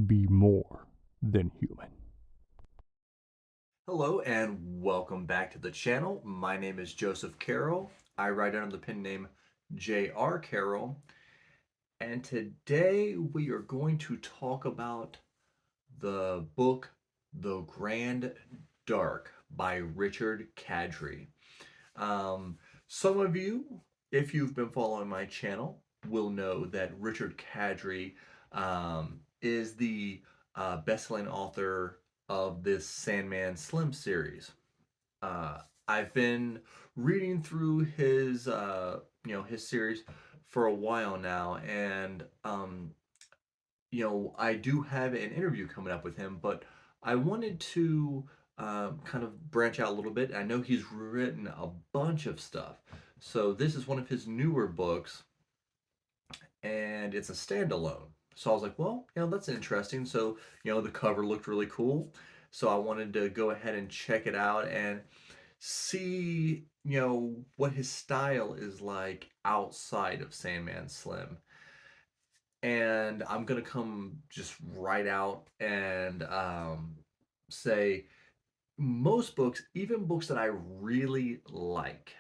be more than human. Hello and welcome back to the channel. My name is Joseph Carroll. I write under the pen name J.R. Carroll. And today we are going to talk about the book The Grand Dark by Richard Kadrey. Some of you, if you've been following my channel, will know that Richard Kadrey is the best-selling author of this Sandman Slim series. Uh, I've been reading through his series for a while now, and I do have an interview coming up with him, but I wanted to kind of branch out a little bit. I know he's written a bunch of stuff, so this is one of his newer books, and it's a standalone. So I was like, well, that's interesting. So, the cover looked really cool. So I wanted to go ahead and check it out and see, what his style is like outside of Sandman Slim. And I'm gonna come just right out and say most books, even books that I really like,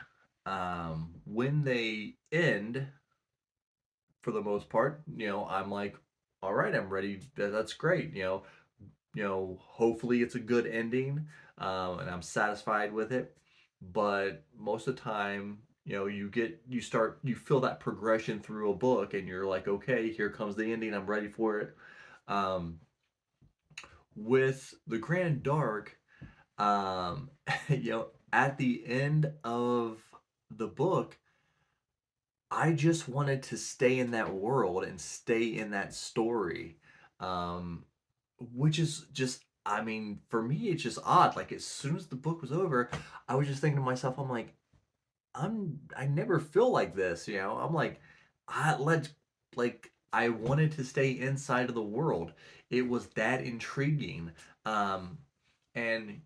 when they end, for the most part, I'm like, all right, I'm ready. That's great. Hopefully it's a good ending, and I'm satisfied with it. But most of the time, you feel that progression through a book, and you're like, okay, here comes the ending. I'm ready for it. Um, with the Grand Dark, um, at the end of the book, I just wanted to stay in that world and stay in that story. Um, which is just, I mean, for me, it's just odd. Like, as soon as the book was over, I was just thinking to myself, I'm like, I never feel like this, I'm like, let's, like, I wanted to stay inside of the world. It was that intriguing. Um, and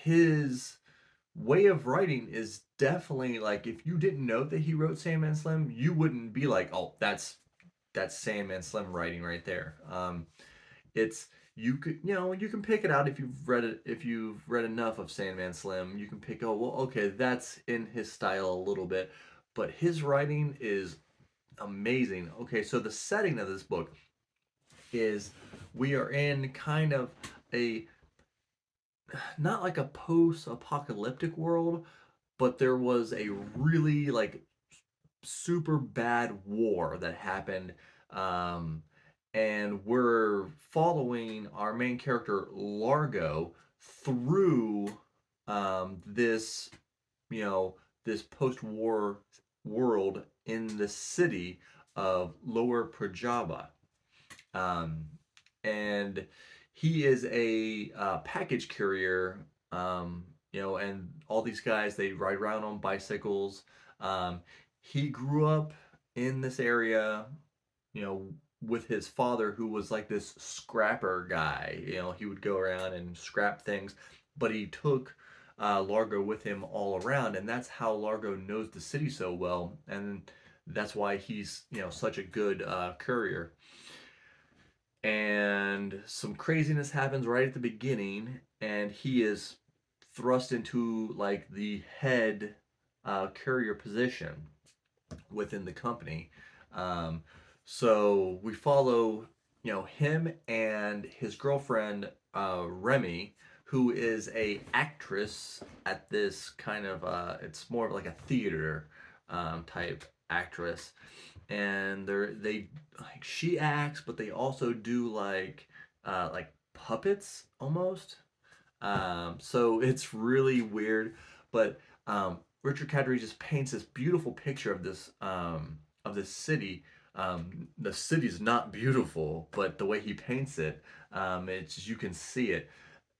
his way of writing is definitely like, if you didn't know that he wrote Sandman Slim, you wouldn't be like, oh, that's Sandman Slim writing right there. It's you can pick it out if you've read enough of Sandman Slim. You can pick, oh, well, okay, that's in his style a little bit, but his writing is amazing. Okay, so the setting of this book is, we are in kind of a, not like a post-apocalyptic world, but there was a really, like, super bad war that happened. Um, and we're following our main character Largo through this, you know, this post-war world in the city of Lower Prajaba. Um, and he is a package carrier, and all these guys, they ride around on bicycles. Um, he grew up in this area, you know, with his father, who was like this scrapper guy. He would go around and scrap things, but he took Largo with him all around, and that's how Largo knows the city so well, and that's why he's, such a good courier. And some craziness happens right at the beginning, and he is thrust into like the head courier position within the company. Um, so we follow, him and his girlfriend, Remy, who is a actress at this kind of, it's more of like a theater type actress, and they like, she acts, but they also do like puppets almost. So it's really weird, but Richard Kadrey just paints this beautiful picture of this city. The city's not beautiful, but the way he paints it, it's, you can see it.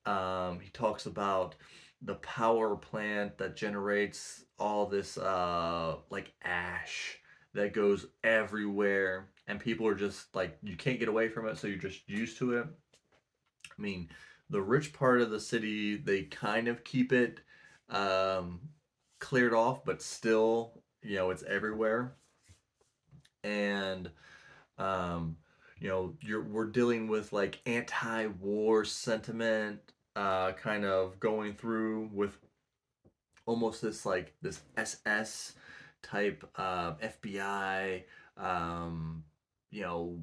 He talks about the power plant that generates all this like ash that goes everywhere, and people are just like, you can't get away from it, so you're just used to it. I mean, the rich part of the city, they kind of keep it um, cleared off, but still, it's everywhere. And um, we're dealing with like anti-war sentiment, kind of going through with almost this like this SS type FBI, um, you know,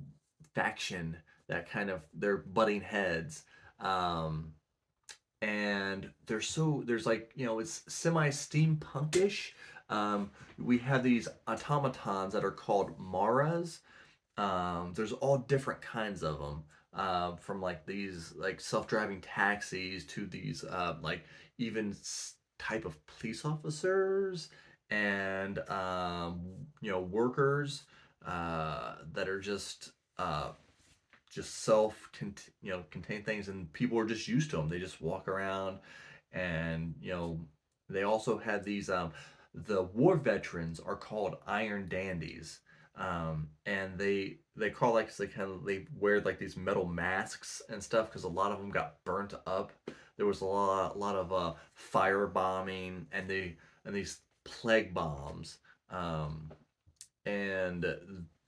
faction that kind of they're butting heads. Um, and there's like, it's semi steampunkish. We have these automatons that are called maras. There's all different kinds of them, from like these like self-driving taxis to these like even type of police officers and workers that are just self contain things, and people are just used to them. They just walk around, and they also had these the war veterans are called iron dandies. And they call like they wear like these metal masks and stuff because a lot of them got burnt up. There was a lot of fire bombing and these plague bombs. um, and a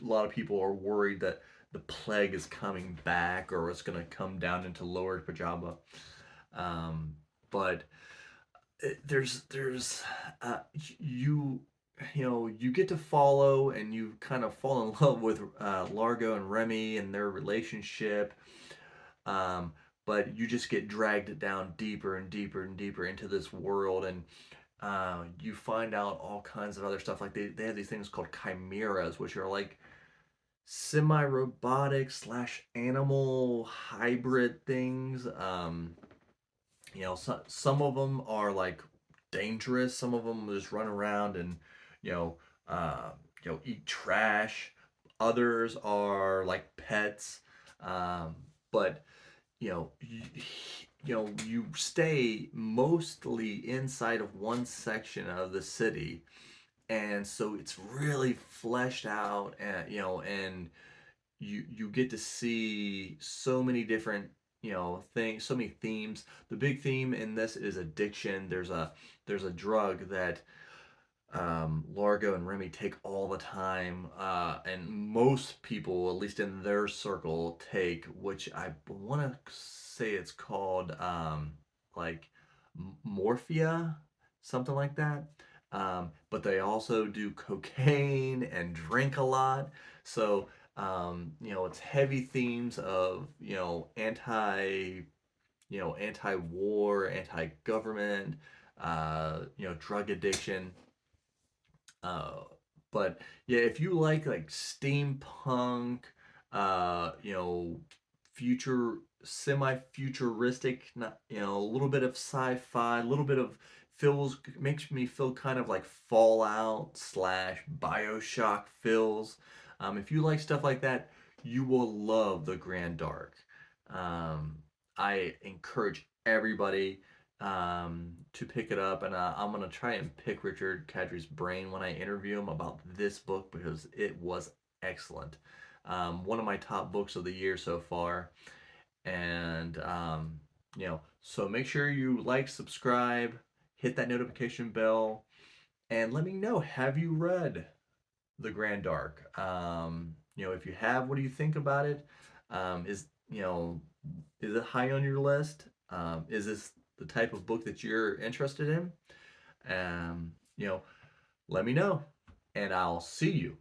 lot of people are worried that the plague is coming back or it's going to come down into lower Pajama. Um, but there's you you get to follow and you kind of fall in love with Largo and Remy and their relationship. Um, but you just get dragged down deeper and deeper and deeper into this world, and you find out all kinds of other stuff. Like they have these things called chimeras, which are like semi-robotic slash animal hybrid things. Some of them are like dangerous. Some of them just run around and you know, uh, eat trash. Others are like pets. But you stay mostly inside of one section of the city, and so it's really fleshed out, and you get to see so many different things, so many themes. The big theme in this is addiction. There's a drug that Largo and Remy take all the time, and most people, at least in their circle, take, which I want to say it's called like morphia, something like that. But they also do cocaine and drink a lot. So, it's heavy themes of, anti-war, anti-government, drug addiction. Uh, but yeah, if you like steampunk, you know, future semi-futuristic, not a little bit of sci-fi, a little bit of feels makes me feel kind of like Fallout slash Bioshock feels. If you like stuff like that, you will love The Grand Dark. Um, I encourage everybody to pick it up, and I'm gonna try and pick Richard Kadrey's brain when I interview him about this book because it was excellent. One of my top books of the year so far, and so make sure you like, subscribe, hit that notification bell, and let me know, have you read The Grand Dark? If you have, what do you think about it? Is it high on your list? Is this the type of book that you're interested in? Um, you know, Let me know, and I'll see you